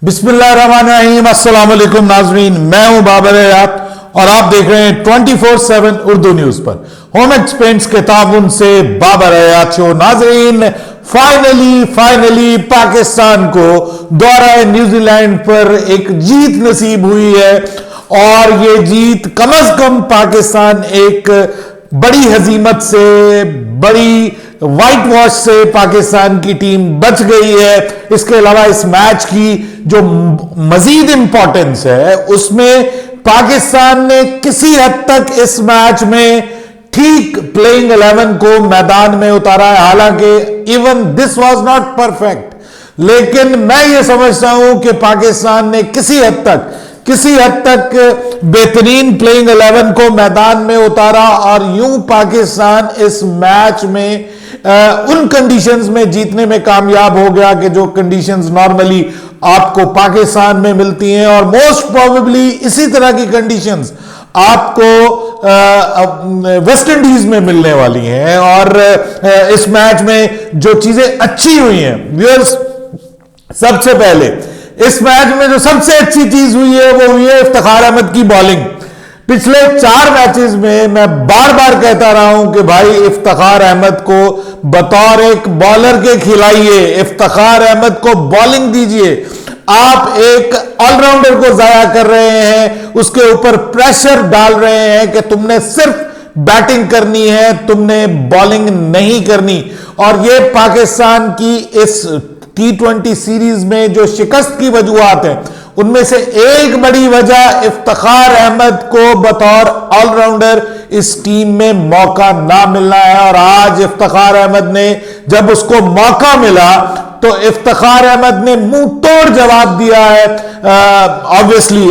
बिस्मिल्लाहिर्रहमानिर्रहीम। अस्सलाम वालेकुम नाज़रीन, मैं हूं बाबर हयात और आप देख रहे हैं 24/7 उर्दू न्यूज पर होमेक्स पेंट्स के ताउन से बाबर हयात शो। नाज़रीन, फाइनली पाकिस्तान को दौरा न्यूजीलैंड पर एक जीत नसीब हुई है और ये जीत कम अज कम पाकिस्तान एक बड़ी हजीमत से, बड़ी व्हाइट वॉश से पाकिस्तान की टीम बच गई है। इसके अलावा इस मैच की जो मजीद इंपॉर्टेंस है उसमें पाकिस्तान ने किसी हद तक इस मैच में ठीक प्लेइंग 11 को मैदान में उतारा है। हालांकि even this was not perfect, लेकिन मैं ये समझता हूं कि पाकिस्तान ने किसी हद तक बेहतरीन प्लेइंग 11 को मैदान में उतारा और यूं पाकिस्तान इस मैच में उन कंडीशंस में जीतने में कामयाब हो गया कि जो कंडीशंस नॉर्मली आपको पाकिस्तान में मिलती हैं और मोस्ट प्रोबेबली इसी तरह की कंडीशंस आपको वेस्ट इंडीज में मिलने वाली हैं। और इस मैच में जो चीजें अच्छी हुई हैं व्यूअर्स, सबसे पहले इस मैच में जो सबसे अच्छी चीज हुई है वो हुई है इफ्तिखार अहमद की बॉलिंग। पिछले 4 मैचेस में मैं बार बार कहता रहा हूं कि भाई इफ्तिखार अहमद को बतौर एक बॉलर के खिलाइए, इफ्तिखार अहमद को बॉलिंग दीजिए। आप एक ऑलराउंडर को जाया कर रहे हैं, उसके ऊपर प्रेशर डाल रहे हैं कि तुमने सिर्फ बैटिंग करनी है, तुमने बॉलिंग नहीं करनी। और ये पाकिस्तान की इस T20 सीरीज में जो शिकस्त की वजूहात है उनमें से एक बड़ी वजह इफ्तिखार अहमद को बतौर ऑलराउंडर इस टीम में मौका ना मिलना है। और आज इफ्तिखार अहमद ने जब उसको मौका मिला तो इफ्तिखार अहमद ने मुंह तोड़ जवाब दिया है। ऑब्वियसली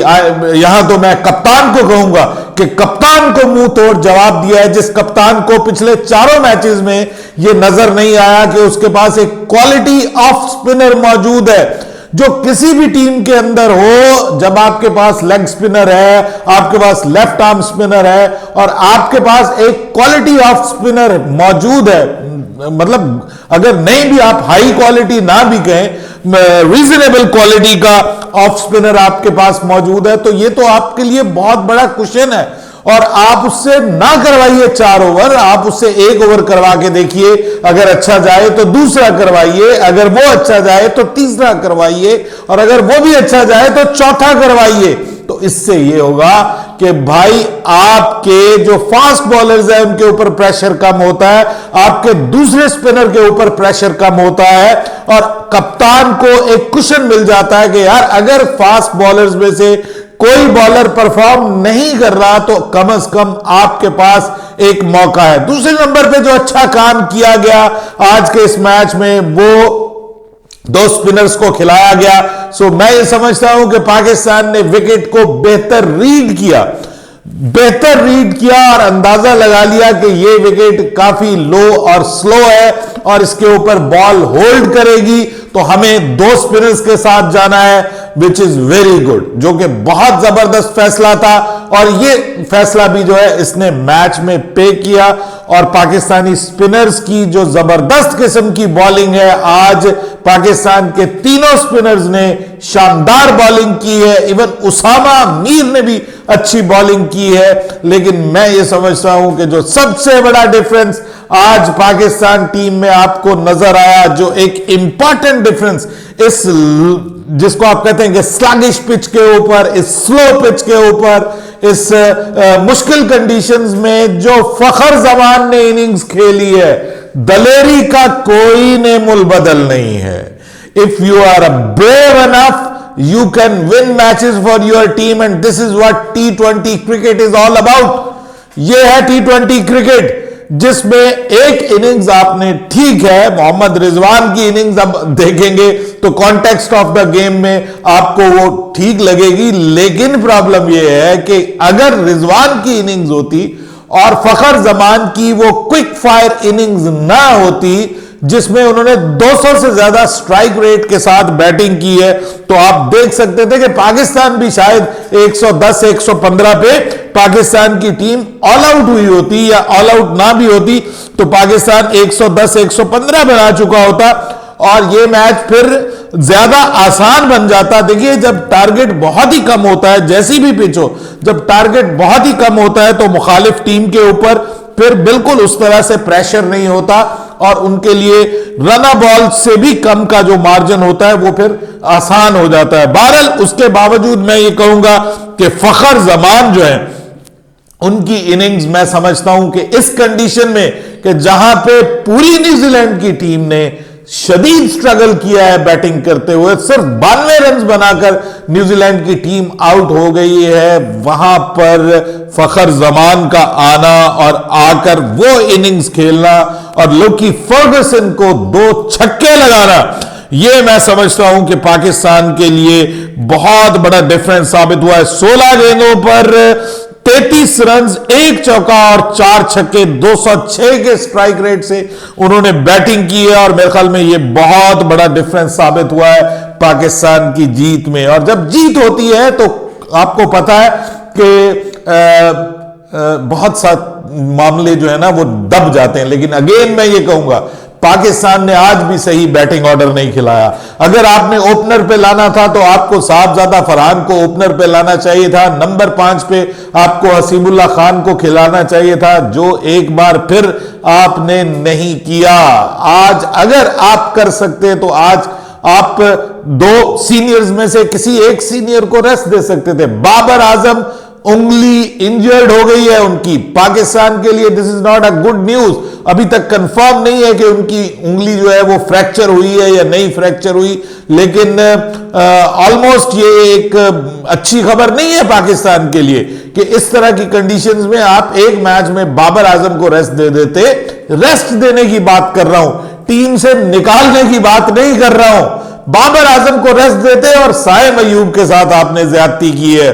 यहां तो मैं कप्तान को कहूंगा कि कप्तान को मुंह तोड़ जवाब दिया है, जिस कप्तान को पिछले 4 मैचेस में यह नजर नहीं आया कि उसके पास एक क्वालिटी ऑफ स्पिनर मौजूद है जो किसी भी टीम के अंदर हो। जब आपके पास लेग स्पिनर है, आपके पास लेफ्ट आर्म स्पिनर है और आपके पास एक क्वालिटी ऑफ स्पिनर मौजूद है, मतलब अगर नहीं भी आप हाई क्वालिटी ना भी कहें, रीजनेबल क्वालिटी का ऑफ स्पिनर आपके पास मौजूद है, तो ये तो आपके लिए बहुत बड़ा क्वेश्चन है। और आप उससे ना करवाइए 4 ओवर, आप उससे 1 ओवर करवा के देखिए, अगर अच्छा जाए तो दूसरा करवाइए, अगर वो अच्छा जाए तो तीसरा करवाइए और अगर वो भी अच्छा जाए तो चौथा करवाइए। तो इससे ये होगा कि भाई आपके जो फास्ट बॉलर्स हैं उनके ऊपर प्रेशर कम होता है, आपके दूसरे स्पिनर के ऊपर प्रेशर कम होता है और कप्तान को एक कुशन मिल जाता है कि यार अगर फास्ट बॉलर्स में से कोई बॉलर परफॉर्म नहीं कर रहा तो कम से कम आपके पास एक मौका है। दूसरे नंबर पे जो अच्छा काम किया गया आज के इस मैच में वो 2 स्पिनर्स को खिलाया गया। सो मैं ये समझता हूं कि पाकिस्तान ने विकेट को बेहतर रीड किया और अंदाजा लगा लिया कि ये विकेट काफी लो और स्लो है और इसके ऊपर बॉल होल्ड करेगी, तो हमें 2 स्पिनर्स के साथ जाना है, विच इज वेरी गुड, जो कि बहुत जबरदस्त फैसला था। और ये फैसला भी जो है इसने मैच में पे किया और पाकिस्तानी स्पिनर्स की जो जबरदस्त किस्म की बॉलिंग है, आज पाकिस्तान के तीनों स्पिनर्स ने शानदार बॉलिंग की है। इवन उसामा मीर ने भी अच्छी बॉलिंग की है। लेकिन मैं ये समझता हूं कि जो सबसे बड़ा डिफरेंस आज पाकिस्तान टीम में आपको नजर आया, जो एक इंपॉर्टेंट डिफरेंस इस जिसको आप कहते हैं कि स्लगिश पिच के ऊपर, इस स्लो पिच के ऊपर, इस मुश्किल कंडीशंस में जो फखर जमान ने इनिंग्स खेली है, दलेरी का कोई नेमुल बदल नहीं है। If you are brave enough you can win matches for your team and this is what T20 cricket is all about। ये है T20 क्रिकेट जिसमें एक इनिंग्स आपने, ठीक है मोहम्मद रिजवान की इनिंग्स अब देखेंगे तो कॉन्टेक्स्ट ऑफ द गेम में आपको वो ठीक लगेगी, लेकिन प्रॉब्लम ये है कि अगर रिजवान की इनिंग्स होती और फखर जमान की वो क्विक फायर इनिंग्स ना होती जिसमें उन्होंने 200 से ज्यादा स्ट्राइक रेट के साथ बैटिंग की है, तो आप देख सकते थे कि पाकिस्तान भी शायद 110-115 पे पाकिस्तान की टीम ऑल आउट हुई होती, या ऑल आउट ना भी होती तो पाकिस्तान 110-115 बना चुका होता। और ये मैच फिर ज्यादा आसान बन जाता। देखिए, जब टारगेट बहुत ही कम होता है, जैसी भी पिच हो, जब टारगेट बहुत ही कम होता है तो मुखालिफ टीम के ऊपर फिर बिल्कुल उस तरह से प्रेशर नहीं होता और उनके लिए रन बॉल से भी कम का जो मार्जिन होता है वो फिर आसान हो जाता है। बहरहाल उसके बावजूद मैं ये कहूंगा कि फखर जमान जो है, उनकी इनिंग्स मैं समझता हूं कि इस कंडीशन में कि जहां पे पूरी न्यूजीलैंड की टीम ने शदीद स्ट्रगल किया है बैटिंग करते हुए, सिर्फ 92 रन बनाकर न्यूजीलैंड की टीम आउट हो गई है, वहां पर फखर जमान का आना और आकर वो इनिंग्स खेलना और लुकी फर्गुसन को 2 छक्के लगाना, ये मैं समझता हूं कि पाकिस्तान के लिए बहुत बड़ा डिफरेंस साबित हुआ है। 16 गेंदों पर 33 रन, 1 चौका और 4 छक्के, 206 के स्ट्राइक रेट से उन्होंने बैटिंग की है और मेरे ख्याल में ये बहुत बड़ा डिफरेंस साबित हुआ है पाकिस्तान की जीत में। और जब जीत होती है तो आपको पता है कि बहुत सा मामले जो है ना वो दब जाते हैं, लेकिन अगेन मैं ये कहूंगा पाकिस्तान ने आज भी सही बैटिंग ऑर्डर नहीं खिलाया। अगर आपने ओपनर पे लाना था तो आपको साहबजादा फरहान को ओपनर पे लाना चाहिए था, नंबर 5 पे आपको हसीबुल्लाह खान को खिलाना चाहिए था, जो एक बार फिर आपने नहीं किया। आज अगर आप कर सकते तो आज आप 2 सीनियर्स में से किसी एक सीनियर को रेस्ट दे सकते थे। बाबर आजम उंगली इंजर्ड हो गई है उनकी, पाकिस्तान के लिए this is not a good news. अभी तक कंफर्म नहीं है कि उनकी उंगली जो है वो फ्रैक्चर हुई है या नहीं फ्रैक्चर हुई, लेकिन ऑलमोस्ट ये एक अच्छी खबर नहीं है पाकिस्तान के लिए कि इस तरह की कंडीशंस में आप एक मैच में बाबर आजम को रेस्ट दे देते। रेस्ट देने की बात कर रहा हूं, टीम से निकालने की बात नहीं कर रहा हूं। बाबर आजम को रेस्ट देते और साइम अयूब के साथ आपने ज्यादती की है।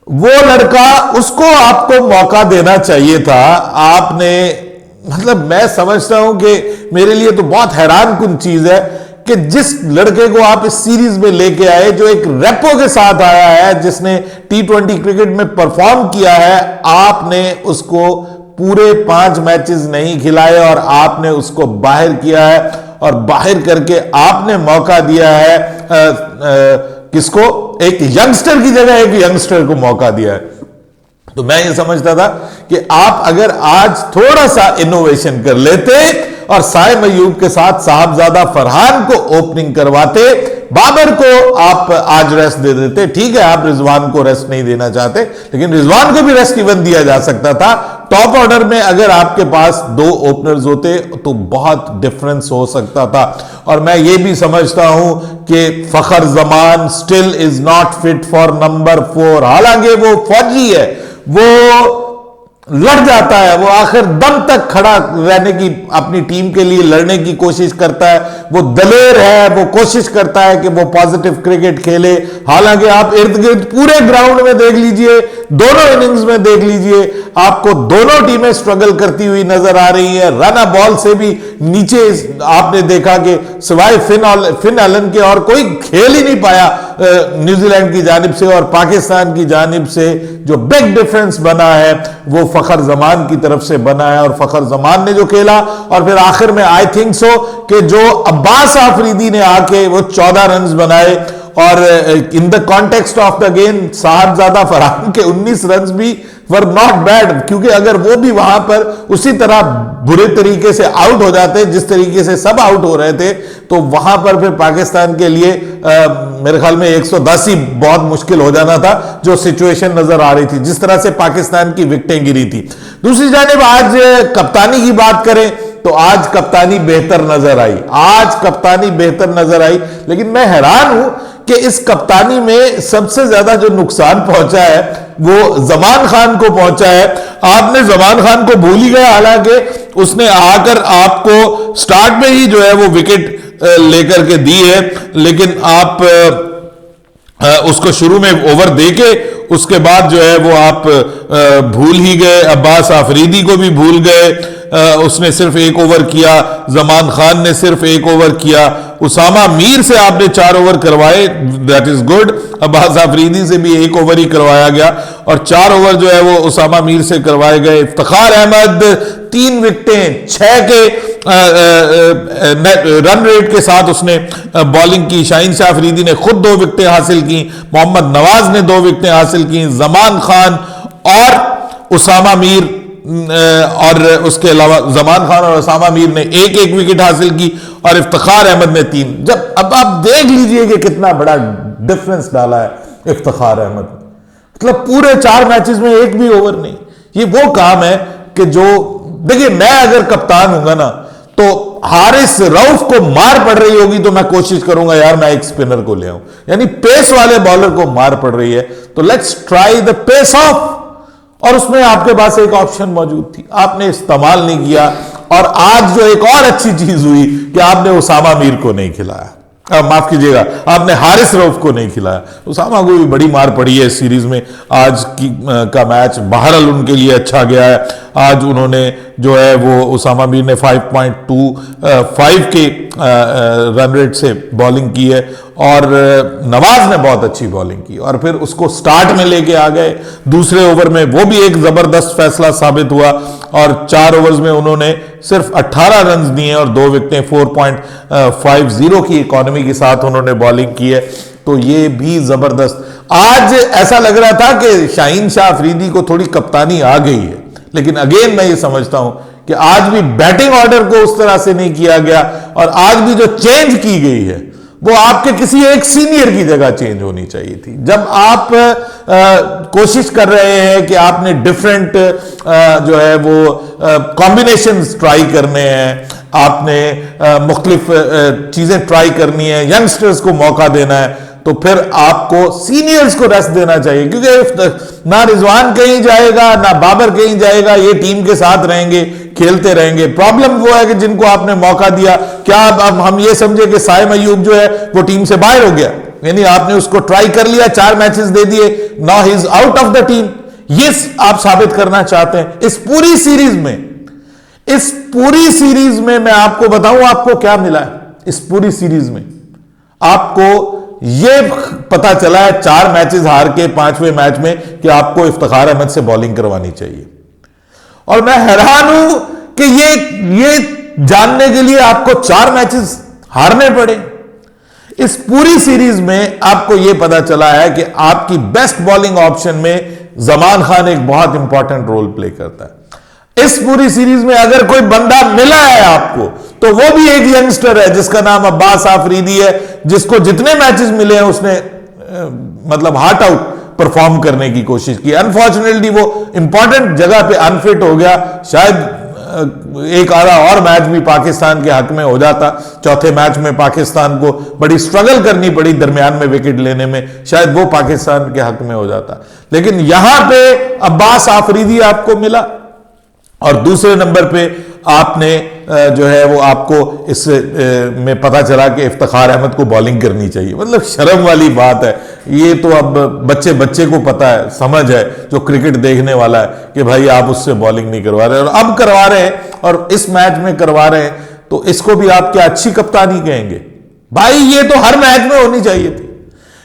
वो लड़का, उसको आपको मौका देना चाहिए था। आपने, मतलब मैं समझता हूं कि मेरे लिए तो बहुत हैरान कुन चीज है कि जिस लड़के को आप इस सीरीज में लेके आए, जो एक रेपो के साथ आया है, जिसने T20 क्रिकेट में परफॉर्म किया है, आपने उसको पूरे 5 मैचेस नहीं खिलाए और आपने उसको बाहर किया है और बाहर करके आपने मौका दिया है किसको? एक यंगस्टर की जगह एक यंगस्टर को मौका दिया है। तो मैं ये समझता था कि आप अगर आज थोड़ा सा इनोवेशन कर लेते और साइम अयूब के साथ साहबजादा फरहान को ओपनिंग करवाते, बाबर को आप आज रेस्ट दे देते। ठीक है, आप रिजवान को रेस्ट नहीं देना चाहते, लेकिन रिजवान को भी रेस्ट इवन दिया जा सकता था। टॉप ऑर्डर में अगर आपके पास 2 ओपनर्स होते तो बहुत डिफरेंस हो सकता था। और मैं ये भी समझता हूं कि Fakhar Zaman still is not fit for number 4। हालांकि वो फौजी है, वो लड़ जाता है, वो आखिर दम तक खड़ा रहने की, अपनी टीम के लिए लड़ने की कोशिश करता है, वो दलेर है, वो कोशिश करता है कि वो पॉजिटिव क्रिकेट खेले। हालांकि आप इर्द गिर्द पूरे ग्राउंड में देख लीजिए, दोनों इनिंग्स में देख लीजिए, आपको दोनों टीमें स्ट्रगल करती हुई नजर आ रही है। रन बॉल से भी नीचे आपने देखा कि सिवाय फिन एलन के और कोई खेल ही नहीं पाया न्यूजीलैंड की जानिब से, और पाकिस्तान की जानिब से जो बिग डिफरेंस बना है वो फखर जमान की तरफ से बना है। और फखर जमान ने जो खेला, और फिर आखिर में आई थिंक सो कि जो अब्बास आफरीदी ने आके वो 14 रन बनाए, और in the context of the game Sahibzada Farhan के 19 रन भी वर नॉट बैड, क्योंकि अगर वो भी वहां पर उसी तरह बुरे तरीके से आउट हो जाते जिस तरीके से सब आउट हो रहे थे, तो वहां पर फिर पाकिस्तान के लिए मेरे ख्याल में 110 ही बहुत मुश्किल हो जाना था, जो सिचुएशन नजर आ रही थी, जिस तरह से पाकिस्तान की विकेटें गिरी थी। दूसरी जानिब आज कप्तानी की बात करें तो आज कप्तानी बेहतर नजर आई, आज कप्तानी बेहतर नजर आई, लेकिन मैं हैरान हूं कि इस कप्तानी में सबसे ज्यादा जो नुकसान पहुंचा है वो जमान खान को पहुंचा है। आपने जमान खान को भूल ही गए, हालांकि उसने आकर आपको स्टार्ट में ही जो है वो विकेट लेकर के दी है, लेकिन आप उसको शुरू में ओवर देके उसके बाद जो है वो आप भूल ही गए, अब्बास आफरीदी को भी भूल गए, उसने सिर्फ एक ओवर किया, जमान खान ने सिर्फ एक ओवर किया, उसामा मीर से आपने 4 ओवर करवाए, that is good. Abbas Afridi से भी 1 ओवर ही करवाया गया और 4 ओवर जो है वो उसामा मीर से करवाए गए। इफ्तिखार अहमद 3 विकेटें 6 के रन रेट के साथ उसने बॉलिंग की। शाहीन शाह अफरीदी ने खुद 2 विकेटें हासिल की, मोहम्मद नवाज ने 2 विकेटें हासिल की, जमान खान और उसामा मीर और उसके अलावा जमान खान और उसामा मीर ने 1-1 विकेट हासिल की और इफ्तिखार अहमद ने 3। जब अब आप देख लीजिए कि कितना बड़ा डिफरेंस डाला है इफ्तिखार अहमद, मतलब पूरे 4 मैचेस में 1 भी ओवर नहीं। ये वो काम है कि जो देखिए, मैं अगर कप्तान हूंगा ना तो हारिस रऊफ को मार पड़ रही होगी तो मैं कोशिश करूंगा यार मैं एक स्पिनर को ले आऊं, यानी पेस वाले बॉलर को मार पड़ रही है तो let's try the pace of, और उसमें आपके पास एक ऑप्शन मौजूद थी, आपने इस्तेमाल नहीं किया। और आज जो एक और अच्छी चीज हुई कि आपने उसामा मीर को नहीं खिलाया, माफ कीजिएगा, आपने हारिस रऊफ को नहीं खिलाया। उसामा को भी बड़ी मार पड़ी है इस सीरीज में। आज की का मैच बहरहाल उनके लिए अच्छा गया है। आज उन्होंने जो है वो उसामा मीर ने 5.25 के रन रेट से बॉलिंग की है और नवाज ने बहुत अच्छी बॉलिंग की और फिर उसको स्टार्ट में लेके आ गए। दूसरे ओवर में वो भी एक जबरदस्त फैसला साबित हुआ और 4 ओवर्स में उन्होंने सिर्फ 18 रन दिए और 2 विकेटें 4.50 की इकोनॉमी के साथ उन्होंने बॉलिंग की है, तो ये भी जबरदस्त। आज ऐसा लग रहा था कि शाहीन शाह अफरीदी को थोड़ी कप्तानी आ गई है, लेकिन अगेन मैं ये समझता हूं कि आज भी बैटिंग ऑर्डर को उस तरह से नहीं किया गया और आज भी जो चेंज की गई है वो आपके किसी एक सीनियर की जगह चेंज होनी चाहिए थी। जब आप कोशिश कर रहे हैं कि आपने डिफरेंट जो है वो कॉम्बिनेशंस ट्राई करने हैं, आपने मुख्तलिफ चीजें ट्राई करनी है, यंगस्टर्स को मौका देना है, तो फिर आपको सीनियर्स को रेस्ट देना चाहिए, क्योंकि ना रिजवान कहीं जाएगा ना बाबर कहीं जाएगा, ये टीम के साथ रहेंगे, खेलते रहेंगे। प्रॉब्लम वो है कि जिनको आपने मौका दिया, क्या अब हम ये समझे कि साइम अयूब जो है वो टीम से बाहर हो गया, यानी आपने उसको ट्राई कर लिया, 4 मैचेस दे दिए, now he is out of the team, ये आप साबित करना चाहते हैं। इस पूरी सीरीज में मैं आपको बताऊं आपको क्या मिला है। इस पूरी सीरीज में आपको ये पता चला है 4 मैचेस हार के 5वें मैच में कि आपको इफ्तिखार अहमद से बॉलिंग करवानी चाहिए, और मैं हैरान हूं कि ये जानने के लिए आपको 4 मैचेस हारने पड़े। इस पूरी सीरीज में आपको यह पता चला है कि आपकी बेस्ट बॉलिंग ऑप्शन में जमान खान एक बहुत इंपॉर्टेंट रोल प्ले करता है। इस पूरी सीरीज में अगर कोई बंदा मिला है आपको तो वो भी एक यंगस्टर है जिसका नाम अब्बास आफरीदी है, जिसको जितने मैचेस मिले हैं उसने मतलब हार्ट आउट परफॉर्म करने की कोशिश की। अनफॉर्चुनेटली वो इंपॉर्टेंट जगह पे अनफिट हो गया, शायद एक आधा और मैच भी पाकिस्तान के हक में हो जाता। चौथे मैच में पाकिस्तान को बड़ी स्ट्रगल करनी पड़ी दरमियान में विकेट लेने में, शायद वो पाकिस्तान के हक में हो जाता, लेकिन यहां पे अब्बास आफरीदी आपको मिला और दूसरे नंबर पे आपने जो है वो आपको इस में पता चला कि इफ्तिखार अहमद को बॉलिंग करनी चाहिए। मतलब शर्म वाली बात है ये, तो अब बच्चे को पता है, समझ है, जो क्रिकेट देखने वाला है कि भाई आप उससे बॉलिंग नहीं करवा रहे और अब करवा रहे हैं और इस मैच में करवा रहे हैं, तो इसको भी आप क्या अच्छी कप्तानी कहेंगे? भाई ये तो हर मैच में होनी चाहिए थी,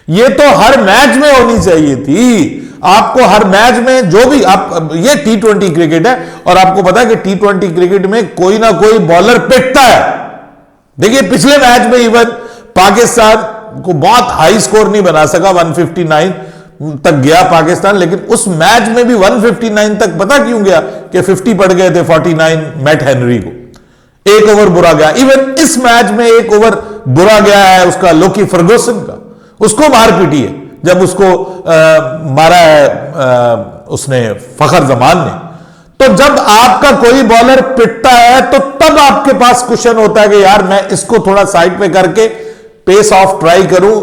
ये तो हर मैच में होनी चाहिए थी। आपको हर मैच में जो भी आप, ये T20 क्रिकेट है और आपको पता है कि T20 क्रिकेट में कोई ना कोई बॉलर पिटता है। देखिए पिछले मैच में इवन पाकिस्तान को बहुत हाई स्कोर नहीं बना सका, 159 तक गया पाकिस्तान, लेकिन उस मैच में भी 159 तक पता क्यों गया कि 50 पड़ गए थे 49 मैट हेनरी को, एक ओवर बुरा गया। इवन इस मैच में एक ओवर बुरा गया है उसका लोकी फर्गुसन का, उसको मार पीटी है जब उसको मारा है उसने फखर जमान ने। तो जब आपका कोई बॉलर पिटता है तो तब आपके पास क्वेश्चन होता है कि यार मैं इसको थोड़ा साइड पे करके पेस ऑफ ट्राई करूं।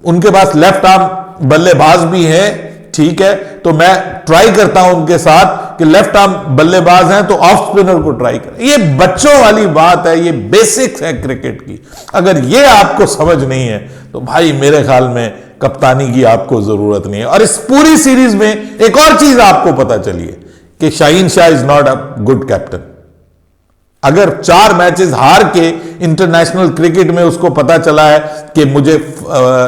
उनके पास लेफ्ट आर्म बल्लेबाज भी हैं, ठीक है, तो मैं ट्राई करता हूं उनके साथ कि लेफ्ट आर्म बल्लेबाज हैं तो ऑफ स्पिनर को ट्राई करें। ये बच्चों वाली बात है, ये बेसिक्स है क्रिकेट की। अगर ये आपको समझ नहीं है तो भाई मेरे ख्याल में कप्तानी की आपको जरूरत नहीं है। और इस पूरी सीरीज में एक और चीज आपको पता चली है कि Shaheen Shah is not a good captain. अगर 4 मैचेस हार के इंटरनेशनल क्रिकेट में उसको पता चला है कि मुझे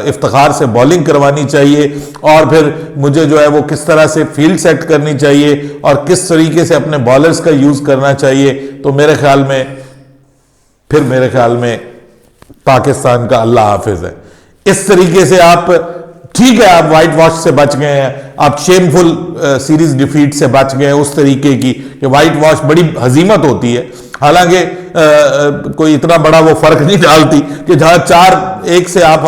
इफ्तिखार से बॉलिंग करवानी चाहिए और फिर मुझे जो है वो किस तरह से फील्ड सेट करनी चाहिए और किस तरीके से अपने बॉलर्स का यूज करना चाहिए, तो मेरे ख्याल में पाकिस्तान का अल्लाह हाफिज है। इस तरीके से आप, ठीक है, आप व्हाइट वॉश से बच गए हैं, आप शेमफुल सीरीज डिफीट से बच गए हैं उस तरीके की कि व्हाइट वॉश बड़ी हजीमत होती है। हालांकि कोई इतना बड़ा वो फर्क नहीं डालती कि जहां 4-1 से आप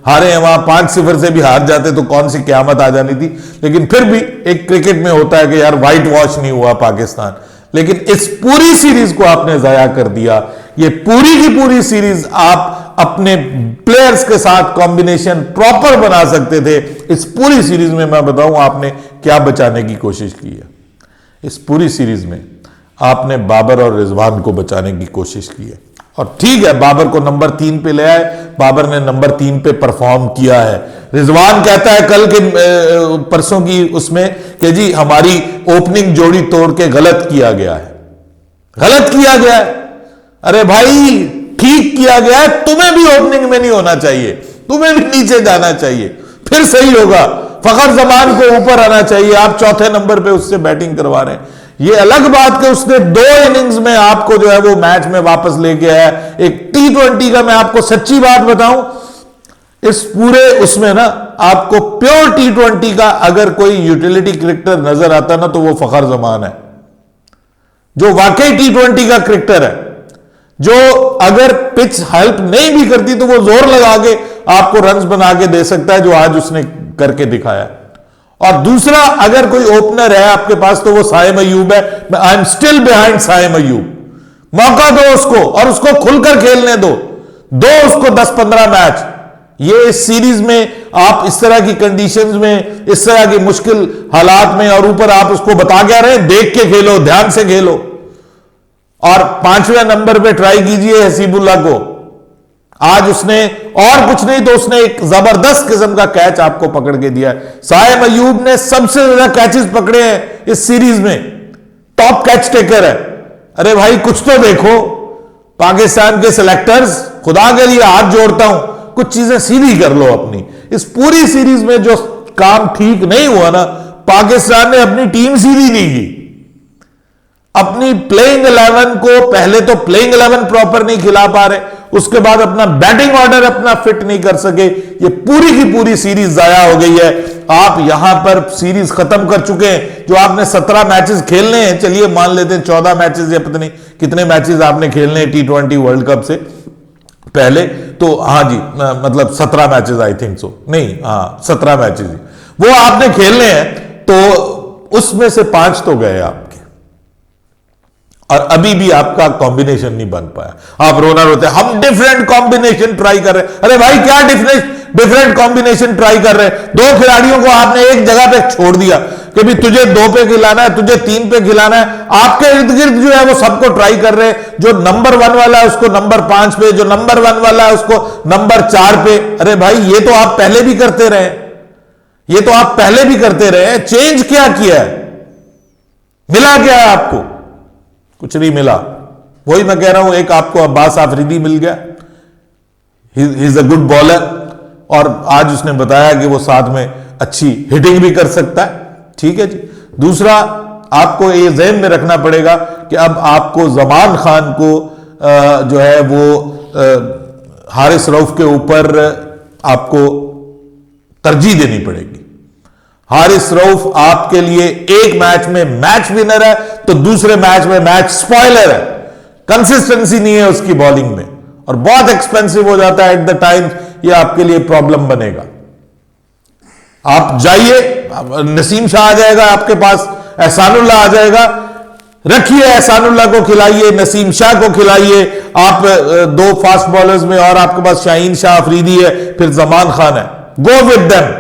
हारे हैं वहां 5-0 से भी हार जाते तो कौन सी क्यामत आ जानी थी। लेकिन फिर भी एक क्रिकेट में होता है कि यार व्हाइट वॉश नहीं हुआ पाकिस्तान, लेकिन इस पूरी सीरीज को आपने जाया कर दिया। ये पूरी की पूरी सीरीज आप अपने प्लेयर्स के साथ कॉम्बिनेशन प्रॉपर बना सकते थे। इस पूरी सीरीज में मैं बताऊं आपने क्या बचाने की कोशिश की है। इस पूरी सीरीज में आपने बाबर और रिजवान को बचाने की कोशिश की है। और ठीक है, बाबर को नंबर 3 पे ले आए, बाबर ने नंबर 3 पे परफॉर्म किया है। रिजवान कहता है कल के परसों की उसमें कि जी हमारी ओपनिंग जोड़ी तोड़ के गलत किया गया है, गलत किया गया है। अरे भाई ठीक किया गया है, तुम्हें भी ओपनिंग में नहीं होना चाहिए, तुम्हें भी नीचे जाना चाहिए, फिर सही होगा। फखर जमान को ऊपर आना चाहिए, आप चौथे नंबर पे उससे बैटिंग करवा रहे हैं। ये अलग बात कि उसने 2 इनिंग्स में आपको जो है वो मैच में वापस लेके आया। एक T20 का मैं आपको सच्ची बात बताऊं, इस पूरे उसमें ना आपको प्योर T20 का अगर कोई यूटिलिटी क्रिकेटर नजर आता ना तो वो फखर जमान है, जो वाकई T20 का क्रिकेटर है, जो अगर पिच हेल्प नहीं भी करती तो वो जोर लगा के आपको रन्स बना के दे सकता है, जो आज उसने करके दिखाया। और दूसरा, अगर कोई ओपनर है आपके पास तो वो साइम अयूब है। I am still behind Saim Ayub. मौका दो उसको और उसको खुलकर खेलने दो उसको 10-15 मैच। ये इस सीरीज में आप इस तरह की कंडीशंस में, इस तरह की मुश्किल हालात में, और ऊपर आप उसको बता क्या रहे हैं, देख के खेलो, ध्यान से खेलो। और 5वें नंबर पे ट्राई कीजिए हसीबुल्लाह को। आज उसने और कुछ नहीं तो उसने एक जबरदस्त किस्म का कैच आपको पकड़ के दिया है। साइम अयूब ने सबसे ज्यादा कैचेस पकड़े हैं इस सीरीज में, टॉप कैच टेकर है। अरे भाई कुछ तो देखो पाकिस्तान के सिलेक्टर्स, खुदा के लिए हाथ जोड़ता हूं, कुछ चीजें सीधी कर लो अपनी। इस पूरी सीरीज में जो काम ठीक नहीं हुआ ना, पाकिस्तान ने अपनी टीम सीधी नहीं की। अपनी प्लेइंग 11 को, पहले तो प्लेइंग 11 प्रॉपर नहीं खिला पा रहे, उसके बाद अपना बैटिंग ऑर्डर अपना फिट नहीं कर सके। ये पूरी की पूरी सीरीज जाया हो गई है। आप यहां पर सीरीज खत्म कर चुके हैं। जो आपने 17 मैचेस खेलने हैं, चलिए मान लेते हैं 14 मैचेस या पता नहीं कितने मैचेस आपने खेलने हैं T20 वर्ल्ड कप से पहले, तो हाँ जी, मतलब 17 मैचेस आई थिंक सो, नहीं हाँ 17 मैचेस वो आपने खेलने हैं, तो उसमें से 5 तो गए आपके, और अभी भी आपका कॉम्बिनेशन नहीं बन पाया। आप रोना रोते हैं हम डिफरेंट कॉम्बिनेशन ट्राई कर रहे हैं। अरे भाई क्या डिफरेंट कॉम्बिनेशन ट्राई कर रहे हैं? 2 खिलाड़ियों को आपने एक जगह पे छोड़ दिया कि भी तुझे 2 पे खिलाना है, तुझे 3 पे खिलाना है। आपके इर्द गिर्द जो है वो सबको ट्राई कर रहे हैं। जो नंबर 1 वाला है उसको नंबर 5 पे, जो नंबर 1 वाला है उसको नंबर 4 पे। अरे भाई ये तो आप पहले भी करते रहे, ये तो आप पहले भी करते रहे। चेंज क्या किया है? मिला क्या है आपको? कुछ नहीं मिला। वही मैं कह रहा हूं, एक आपको अब्बास आफरीदी मिल गया, he is a good bowler, और आज उसने बताया कि वो साथ में अच्छी हिटिंग भी कर सकता है। ठीक है जी। दूसरा, आपको ये ज़हन में रखना पड़ेगा कि अब आपको जमान खान को जो है वो हारिस रऊफ के ऊपर आपको तरजीह देनी पड़ेगी। हारिस रऊफ आपके लिए एक मैच में मैच विनर है तो दूसरे मैच में मैच स्पॉइलर है। कंसिस्टेंसी नहीं है उसकी बॉलिंग में और बहुत एक्सपेंसिव हो जाता है एट द टाइम। ये आपके लिए प्रॉब्लम बनेगा। आप जाइए, नसीम शाह आ जाएगा आपके पास, एहसानुल्लाह आ जाएगा, रखिए एहसानुल्लाह को खिलाइए, नसीम शाह को खिलाइए। आप 2 फास्ट बॉलर्स में, और आपके पास शाहीन शाह अफरीदी है, फिर जमान खान है। गो विद देम,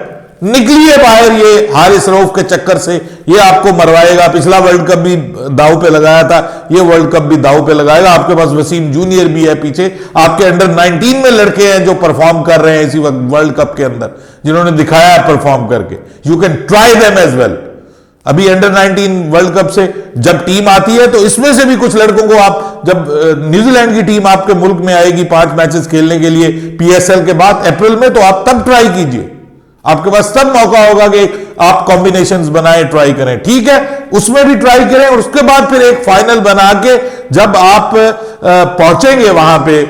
निकलिए बाहर ये हारिस रऊफ के चक्कर से। ये आपको मरवाएगा। पिछला वर्ल्ड कप भी दाव पे लगाया था, ये वर्ल्ड कप भी दाव पे लगाएगा। आपके पास वसीम जूनियर भी है पीछे, आपके अंडर 19 में लड़के हैं जो परफॉर्म कर रहे हैं इसी वक्त वर्ल्ड कप के अंदर, जिन्होंने दिखाया है परफॉर्म करके। You can try them as well. अभी अंडर 19 वर्ल्ड कप से जब टीम आती है तो इसमें से भी कुछ लड़कों को आप, जब न्यूजीलैंड की टीम आपके मुल्क में आएगी 5 मैचेस खेलने के लिए पीएसएल के बाद अप्रैल में, तो आप तब ट्राई कीजिए, आपके पास तब मौका होगा कि आप कॉम्बिनेशंस बनाएं, ट्राई करें, ठीक है, उसमें भी ट्राई करें और उसके बाद फिर एक फाइनल बना के जब आप पहुंचेंगे वहां पे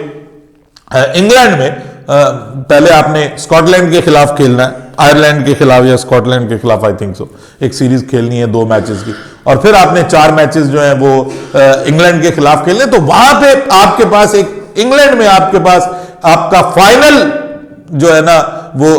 इंग्लैंड में, पहले आपने स्कॉटलैंड के खिलाफ खेलना है, आयरलैंड के खिलाफ या स्कॉटलैंड के खिलाफ, आई थिंक सो, एक सीरीज खेलनी है 2 मैचेस की, और फिर आपने 4 मैचेस जो है वो इंग्लैंड के खिलाफ खेलने, तो वहां पे आपके पास एक इंग्लैंड में आपके पास आपका फाइनल जो है ना वो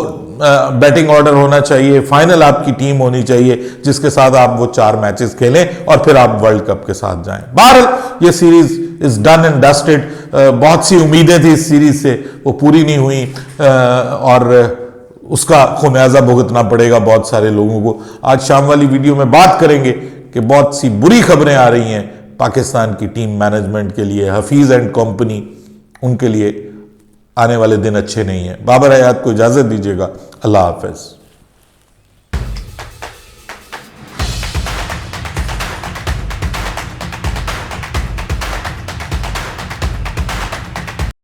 बैटिंग ऑर्डर होना चाहिए, फाइनल आपकी टीम होनी चाहिए जिसके साथ आप वो 4 मैचेस खेलें और फिर आप वर्ल्ड कप के साथ जाएं। बहरहाल ये series is done and dusted. बहुत सी उम्मीदें थी इस सीरीज से, वो पूरी नहीं हुई और उसका खुमियाजा भुगतना पड़ेगा बहुत सारे लोगों को। आज शाम वाली वीडियो में बात करेंगे कि बहुत सी बुरी खबरें आ रही हैं पाकिस्तान की टीम मैनेजमेंट के लिए, हफीज एंड कंपनी, उनके लिए आने वाले दिन अच्छे नहीं है। बाबर हयात को इजाजत दीजिएगा। अल्लाह हाफिज।